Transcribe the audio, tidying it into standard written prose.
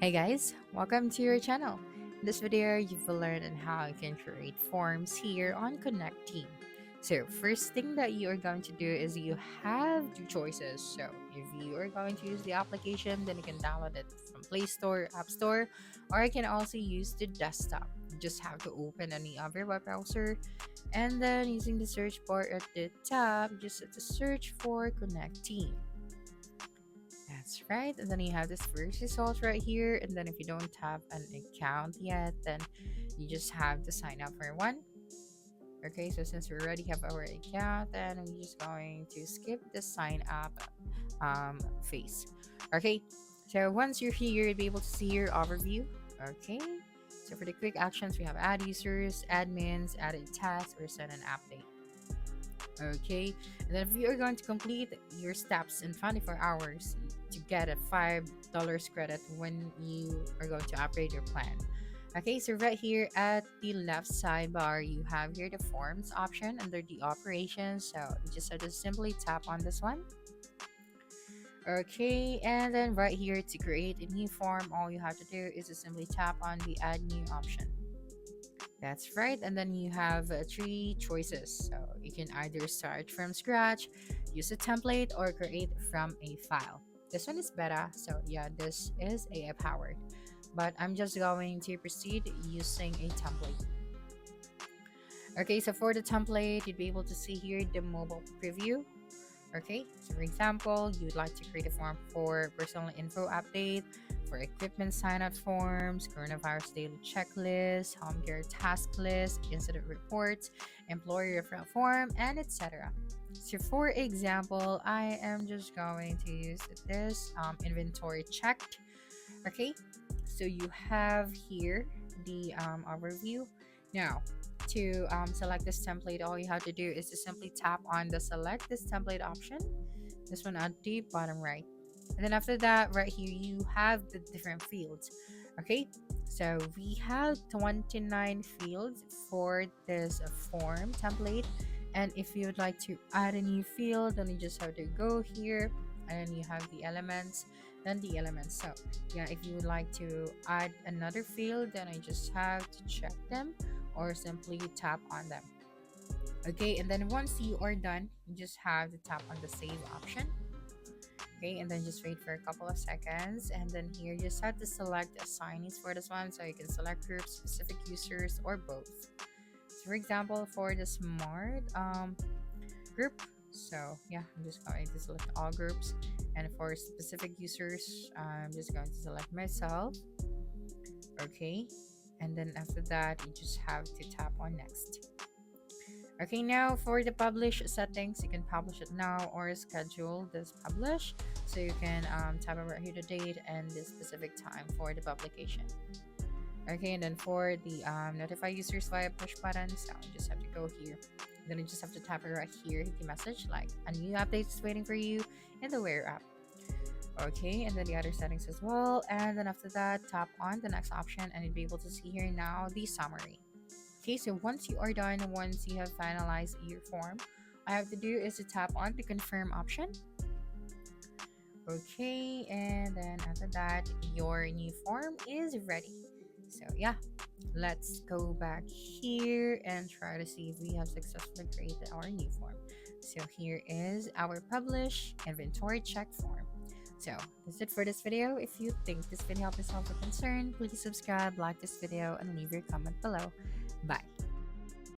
Hey guys, welcome to your channel. In this video, you will learn on how you can create forms here on Connecteam. So first thing that you are going to do is you have two choices. So if you are going to use the application, then you can download it from Play Store, App Store, or you can also use the desktop. You just have to open any other web browser and then using the search bar at the top, just have to search for Connecteam. That's right. And then you have this first result right here. And then if you don't have an account yet, then you just have to sign up for one. Okay, so since we already have our account, then we're just going to skip the sign up phase. Okay, so once you're here, you'll be able to see your overview. Okay, so for the quick actions, we have add users, admins, add a task, or send an update. Okay, and then if you are going to complete your steps in 24 hours to get a $5 credit when you are going to upgrade your plan. Okay, so right here at the left sidebar, you have here the forms option under the operations. So you just have to simply tap on this one. Okay, and then right here to create a new form, all you have to do is to simply tap on the add new option. That's right. And then you have three choices. So you can either start from scratch, use a template, or create from a file. This one is beta. So yeah, this is AI powered. But I'm just going to proceed using a template. Okay, so for the template, you'd be able to see here the mobile preview. Okay, so for example, you'd like to create a form for personal info update, for equipment sign up forms, coronavirus daily checklist, home care task list, incident reports, employee referral form, and etc. So for example, I am just going to use this inventory checked. Okay, so you have here the overview. Now, to select this template, all you have to do is to simply tap on the select this template option, this one at the bottom right. And then after that, right here, you have the different fields. Okay, so we have 29 fields for this form template. And if you would like to add a new field, then you just have to go here and then you have the elements, then the elements. So yeah, if you would like to add another field, then I just have to check them or simply tap on them. Okay, and then once you are done, you just have to tap on the save option. Okay, and then just wait for a couple of seconds, and then here you just have to select assignees for this one, so you can select groups, specific users, or both. So for example, for the smart group, so yeah, I'm just going to select all groups, and for specific users, I'm just going to select myself. Okay, and then after that, you just have to tap on next. Okay, now for the publish settings, you can publish it now or schedule this publish. So you can tap over here the date and the specific time for the publication. Okay, and then for the notify users via push button, so you just have to go here. Then you just have to tap it right here, hit the message like a new update is waiting for you in the Wear app. Okay, and then the other settings as well. And then after that, tap on the next option and you'll be able to see here now the summary. Okay, so once you are done, once you have finalized your form, all I have to do is to tap on the confirm option. Okay, and then after that, your new form is ready. So yeah, let's go back here and try to see if we have successfully created our new form. So here is our publish inventory check form. So that's it for this video. If you think this video helped resolve your concern, please subscribe, like this video, and leave your comment below. Bye.